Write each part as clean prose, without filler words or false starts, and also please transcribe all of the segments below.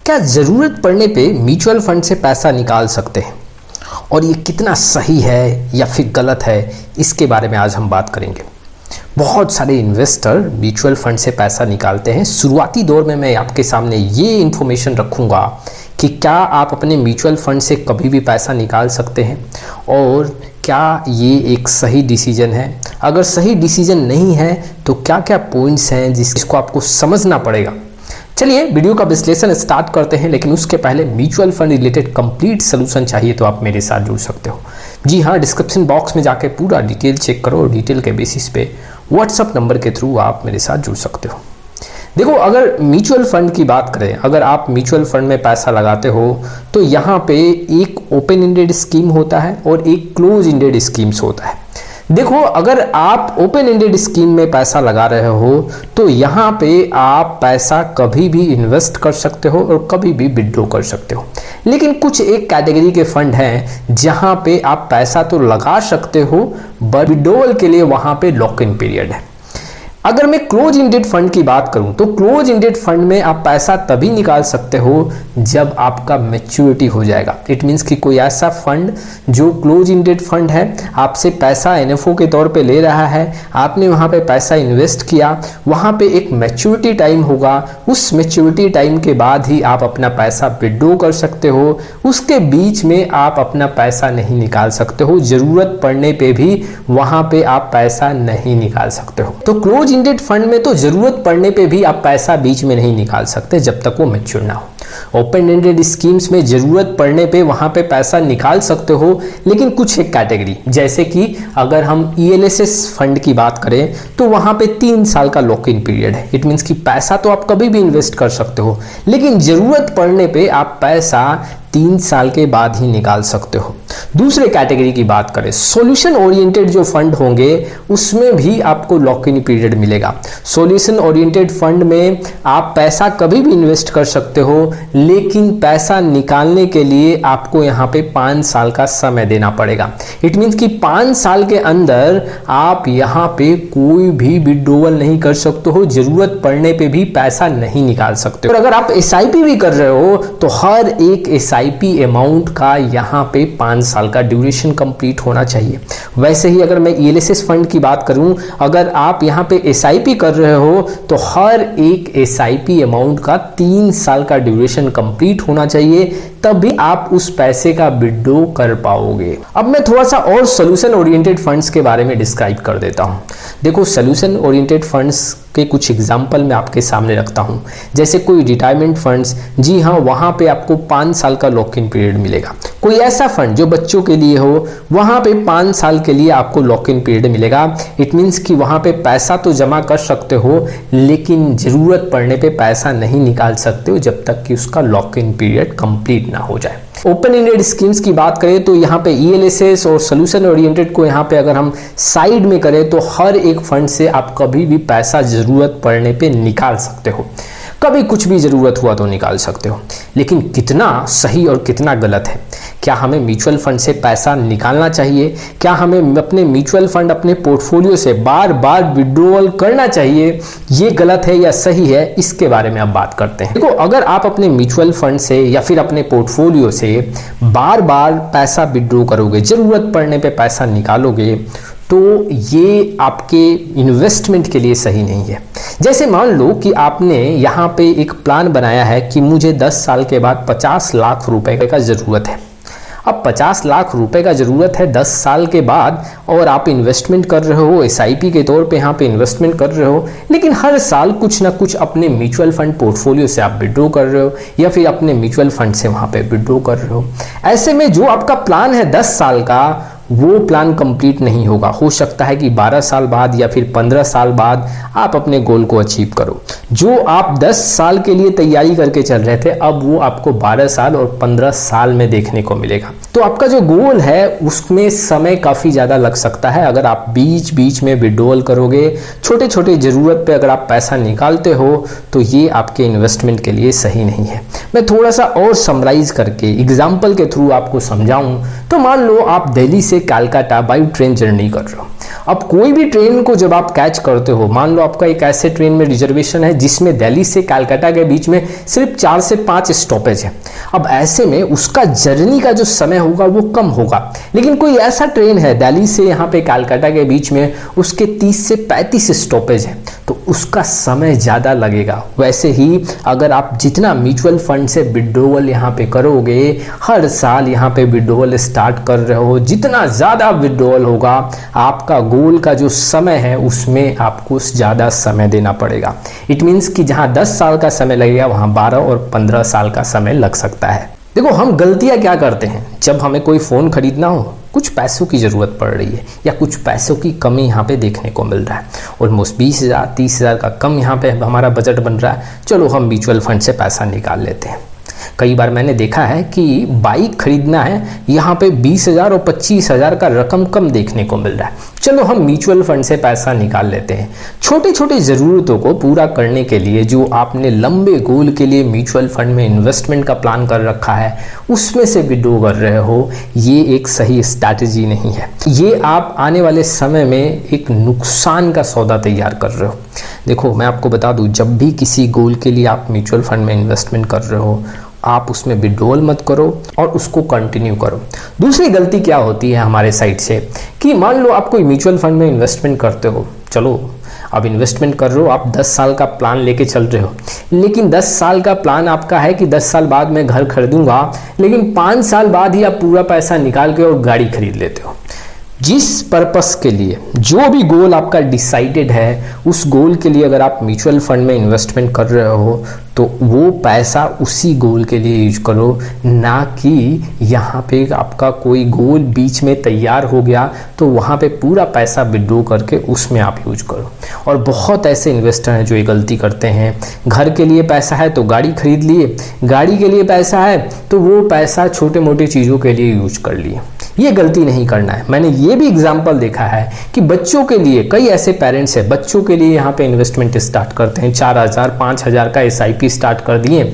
क्या ज़रूरत पड़ने पे म्यूचुअल फंड से पैसा निकाल सकते हैं और ये कितना सही है या फिर गलत है, इसके बारे में आज हम बात करेंगे। बहुत सारे इन्वेस्टर म्यूचुअल फंड से पैसा निकालते हैं। शुरुआती दौर में मैं आपके सामने ये इन्फॉर्मेशन रखूँगा कि क्या आप अपने म्यूचुअल फंड से कभी भी पैसा निकाल सकते हैं और क्या ये एक सही डिसीजन है। अगर सही डिसीजन नहीं है तो क्या क्या पॉइंट्स हैं जिसको आपको समझना पड़ेगा। चलिए वीडियो का विश्लेषण स्टार्ट करते हैं, लेकिन उसके पहले mutual fund related complete solution चाहिए तो आप मेरे साथ जुड़ सकते हो। जी हाँ, डिस्क्रिप्शन बॉक्स में जाके पूरा डिटेल चेक करो और डिटेल के बेसिस पे व्हाट्सअप नंबर के थ्रू आप मेरे साथ जुड़ सकते हो। देखो, अगर म्यूचुअल फंड की बात करें, अगर आप म्यूचुअल फंड में पैसा लगाते हो तो यहाँ पे एक ओपन एंडेड स्कीम होता है और एक क्लोज एंडेड स्कीम्स होता है। देखो, अगर आप ओपन एंडेड स्कीम में पैसा लगा रहे हो तो यहाँ पे आप पैसा कभी भी इन्वेस्ट कर सकते हो और कभी भी विड्रॉ कर सकते हो। लेकिन कुछ एक कैटेगरी के फंड हैं जहाँ पे आप पैसा तो लगा सकते हो बट विड्रॉल के लिए वहाँ पे लॉक इन पीरियड है। अगर मैं क्लोज एंडेड फंड की बात करूं तो क्लोज एंडेड फंड में आप पैसा तभी निकाल सकते हो जब आपका मैच्योरिटी हो जाएगा। इट मीन्स कि कोई ऐसा फंड जो क्लोज एंडेड फंड है आपसे पैसा एनएफओ के तौर पे ले रहा है, आपने वहां पे पैसा इन्वेस्ट किया, वहां पे एक मैच्योरिटी टाइम होगा, उस मैच्योरिटी टाइम के बाद ही आप अपना पैसा विड्रॉ कर सकते हो। उसके बीच में आप अपना पैसा नहीं निकाल सकते हो। जरूरत पड़ने पे भी वहां पे आप पैसा नहीं निकाल सकते हो। तो क्लोज एंडेड फंड में तो जरूरत पड़ने पे भी आप पैसा बीच में नहीं निकाल सकते जब तक वो मैच्योर ना हो। ओपन एंडेड स्कीम्स में जरूरत पड़ने पे वहां पे पैसा निकाल सकते हो, लेकिन कुछ एक कैटेगरी, जैसे कि अगर हम ईएलएसएस फंड की बात करें तो वहां पे 3 साल का लॉक इन पीरियड है। इट मीन्स कि पैसा तो आप कभी भी इन्वेस्ट कर सकते हो, लेकिन जरूरत पड़ने पे आप पैसा 3 साल के बाद ही निकाल सकते हो। दूसरे कैटेगरी की बात करें, सॉल्यूशन ओरिएंटेड जो फंड होंगे उसमें भी आपको लॉक इन पीरियड मिलेगा। सॉल्यूशन ओरिएंटेड फंड में आप पैसा कभी भी इन्वेस्ट कर सकते हो, लेकिन पैसा निकालने के लिए आपको यहाँ पे 5 साल का समय देना पड़ेगा। इट मीन्स कि 5 साल के अंदर आप यहाँ पे कोई भी विड्रॉवल नहीं कर सकते हो, जरूरत पड़ने पे भी पैसा नहीं निकाल सकते हो। और अगर आप एसआईपी भी कर रहे हो तो हर एक एसआईपी अमाउंट का यहाँ पे 5 साल का ड्यूरेशन कंप्लीट होना चाहिए। वैसे ही अगर मैं ईएलएसएस फंड की बात करूं, अगर आप यहाँ पे एसआईपी कर रहे हो तो हर एक एसआईपी अमाउंट का 3 साल का ड्यूरेशन कंप्लीट होना चाहिए, तभी आप उस पैसे का विड्रॉ कर पाओगे। अब मैं थोड़ा सा और सॉल्यूशन ओरिएंटेड फंड्स के बारे में डिस्क्राइब कर देता हूं। देखो, सॉल्यूशन ओरिएंटेड फंड्स के कुछ एग्जाम्पल मैं आपके सामने रखता हूं, जैसे कोई रिटायरमेंट फंड्स, जी हाँ, वहां पे आपको 5 साल का लॉक इन पीरियड मिलेगा। कोई ऐसा फंड जो बच्चों के लिए हो, वहां पे 5 साल के लिए आपको लॉक इन पीरियड मिलेगा। इट मीन्स कि वहां पे पैसा तो जमा कर सकते हो, लेकिन जरूरत पड़ने पे पैसा नहीं निकाल सकते हो जब तक कि उसका लॉक इन पीरियड कंप्लीट ना हो जाए। ओपन एंडेड स्कीम्स की बात करें तो यहाँ पे ईएलएसएस और सॉल्यूशन ओरिएंटेड को यहाँ पे अगर हम साइड में करें तो हर एक फंड से आप कभी भी पैसा जरूरत पड़ने पे निकाल सकते हो, कभी कुछ भी जरूरत हुआ तो निकाल सकते हो। लेकिन कितना सही और कितना गलत है, क्या हमें म्यूचुअल फंड से पैसा निकालना चाहिए, क्या हमें अपने म्यूचुअल फंड अपने पोर्टफोलियो से बार बार विड्रॉवल करना चाहिए, ये गलत है या सही है, इसके बारे में अब बात करते हैं। देखो, अगर आप अपने म्यूचुअल फंड से या फिर अपने पोर्टफोलियो से बार बार पैसा विड्रॉ करोगे, जरूरत पड़ने पे पैसा निकालोगे, तो ये आपके इन्वेस्टमेंट के लिए सही नहीं है। जैसे मान लो कि आपने यहाँ पे एक प्लान बनाया है कि मुझे 10 साल के बाद 50 लाख रुपए का ज़रूरत है। अब 50 लाख रुपए का ज़रूरत है 10 साल के बाद, और आप इन्वेस्टमेंट कर रहे हो, एसआईपी के तौर पे यहाँ पे इन्वेस्टमेंट कर रहे हो, लेकिन हर साल कुछ ना कुछ अपने म्यूचुअल फंड पोर्टफोलियो से आप विड्रॉ कर रहे हो या फिर अपने म्यूचुअल फंड से वहाँ पे विड्रॉ कर रहे हो। ऐसे में जो आपका प्लान है 10 साल का, वो प्लान कंप्लीट नहीं होगा। हो सकता है कि 12 साल बाद या फिर 15 साल बाद आप अपने गोल को अचीव करो। जो आप 10 साल के लिए तैयारी करके चल रहे थे, अब वो आपको 12 साल और 15 साल में देखने को मिलेगा। तो आपका जो गोल है उसमें समय काफ़ी ज़्यादा लग सकता है। अगर आप बीच बीच में विड्रॉवल करोगे, छोटे छोटे ज़रूरत पे अगर आप पैसा निकालते हो, तो ये आपके इन्वेस्टमेंट के लिए सही नहीं है। मैं थोड़ा सा और समराइज करके एग्जाम्पल के थ्रू आपको समझाऊँ तो मान लो आप दिल्ली से कलकत्ता बाई ट्रेन जर्नी कर रहे हो अब कोई भी ट्रेन को जब आप कैच करते हो, मान लो आपका एक ऐसे ट्रेन में रिजर्वेशन है जिसमें दिल्ली से कलकत्ता के बीच में सिर्फ 4 से 5 स्टॉपेज है। अब ऐसे में उसका जर्नी का जो समय होगा वो कम होगा। लेकिन कोई ऐसा ट्रेन है दिल्ली से यहाँ पे कलकत्ता के बीच में, उसके 30 से 35 स्टॉपेज है, तो उसका समय ज़्यादा लगेगा। वैसे ही अगर आप जितना म्यूचुअल फंड से विड्रॉवल यहाँ पे करोगे, हर साल यहाँ पे विड्रॉवल स्टार्ट कर रहे हो, जितना ज़्यादा विड्रॉवल होगा आपका गोल का जो समय है उसमें आपको ज़्यादा समय देना पड़ेगा। इट मीन्स कि जहाँ 10 साल का समय लगेगा वहाँ 12 और 15 साल का समय लग सकता है। देखो हम गलतियाँ क्या करते हैं, जब हमें कोई फ़ोन खरीदना हो, कुछ पैसों की ज़रूरत पड़ रही है या कुछ पैसों की कमी यहाँ पे देखने को मिल रहा है, ऑलमोस्ट 20,000 30,000 का कम यहाँ पे हमारा बजट बन रहा है, चलो हम म्यूचुअल फंड से पैसा निकाल लेते हैं। कई बार मैंने देखा है कि बाइक खरीदना है, यहाँ पे 20,000 और 25,000 का रकम कम देखने को मिल रहा है, चलो हम म्यूचुअल फंड से पैसा निकाल लेते हैं। छोटे छोटे ज़रूरतों को पूरा करने के लिए जो आपने लंबे गोल के लिए म्यूचुअल फंड में इन्वेस्टमेंट का प्लान कर रखा है उसमें से विड्रॉ कर रहे हो, ये एक सही स्ट्रैटेजी नहीं है। ये आप आने वाले समय में एक नुकसान का सौदा तैयार कर रहे हो। देखो मैं आपको बता दूं, जब भी किसी गोल के लिए आप म्यूचुअल फंड में इन्वेस्टमेंट कर रहे हो, आप उसमें विड्रॉल मत करो और उसको कंटिन्यू करो। दूसरी गलती क्या होती है हमारे साइड से कि मान लो आप कोई म्यूचुअल फंड में इन्वेस्टमेंट करते हो, चलो अब इन्वेस्टमेंट कर रहे हो, आप 10 साल का प्लान लेके चल रहे हो, लेकिन 10 साल का प्लान आपका है कि 10 साल बाद मैं घर खरीदूंगा, लेकिन 5 साल बाद ही आप पूरा पैसा निकाल के और गाड़ी खरीद लेते हो। जिस पर्पस के लिए, जो भी गोल आपका डिसाइडेड है, उस गोल के लिए अगर आप म्यूचुअल फंड में इन्वेस्टमेंट कर रहे हो तो वो पैसा उसी गोल के लिए यूज करो, ना कि यहाँ पे आपका कोई गोल बीच में तैयार हो गया तो वहाँ पे पूरा पैसा विड्रॉ करके उसमें आप यूज करो। और बहुत ऐसे इन्वेस्टर हैं जो ये गलती करते हैं, घर के लिए पैसा है तो गाड़ी खरीद लिए, गाड़ी के लिए पैसा है तो वो पैसा छोटे मोटे चीज़ों के लिए यूज कर लिए। ये गलती नहीं करना है। मैंने ये भी एग्जाम्पल देखा है कि बच्चों के लिए, कई ऐसे पेरेंट्स हैं बच्चों के लिए यहाँ पे इन्वेस्टमेंट स्टार्ट करते हैं, 4,000 5,000 का SIP स्टार्ट कर दिए,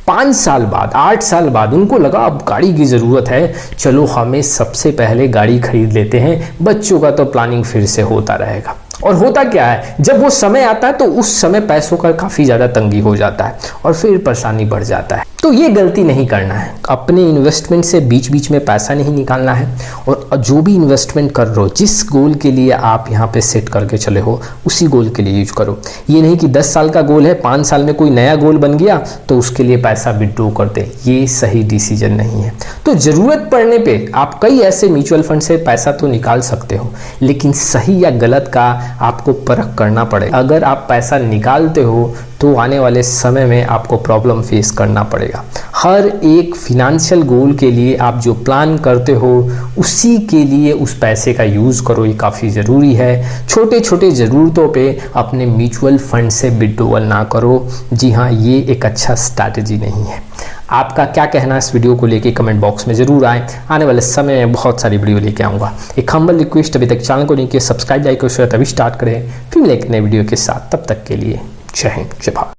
5 साल बाद 8 साल बाद उनको लगा अब गाड़ी की ज़रूरत है, चलो हमें सबसे पहले गाड़ी खरीद लेते हैं, बच्चों का तो प्लानिंग फिर से होता रहेगा। और होता क्या है, जब वो समय आता है तो उस समय पैसों का काफ़ी ज़्यादा तंगी हो जाता है और फिर परेशानी बढ़ जाता है। तो ये गलती नहीं करना है। अपने इन्वेस्टमेंट से बीच बीच में पैसा नहीं निकालना है और जो भी इन्वेस्टमेंट कर रहे हो, जिस गोल के लिए आप यहाँ पे सेट करके चले हो उसी गोल के लिए यूज करो। ये नहीं कि 10 साल का गोल है, 5 साल में कोई नया गोल बन गया तो उसके लिए पैसा विड्रॉ कर दे, ये सही डिसीजन नहीं है। तो ज़रूरत पड़ने पर आप कई ऐसे म्यूचुअल फंड से पैसा तो निकाल सकते हो, लेकिन सही या गलत का आपको परख करना पड़ेगा। अगर आप पैसा निकालते हो तो आने वाले समय में आपको प्रॉब्लम फेस करना पड़ेगा। हर एक फिनेंशियल गोल के लिए आप जो प्लान करते हो उसी के लिए उस पैसे का यूज़ करो, ये काफ़ी ज़रूरी है। छोटे छोटे ज़रूरतों पे अपने म्यूचुअल फंड से विड्रॉल ना करो। जी हाँ, ये एक अच्छा स्ट्रैटेजी नहीं है। आपका क्या कहना है इस वीडियो को लेके कमेंट बॉक्स में जरूर आए। आने वाले समय में बहुत सारी वीडियो लेके आऊँगा। एक हम्बल रिक्वेस्ट, अभी तक चैनल को नहीं किया सब्सक्राइब, लाइक और शेयर तभी स्टार्ट करें, फिर मिलेंगे एक नए वीडियो के साथ। तब तक के लिए जय हिंद, जय भारत।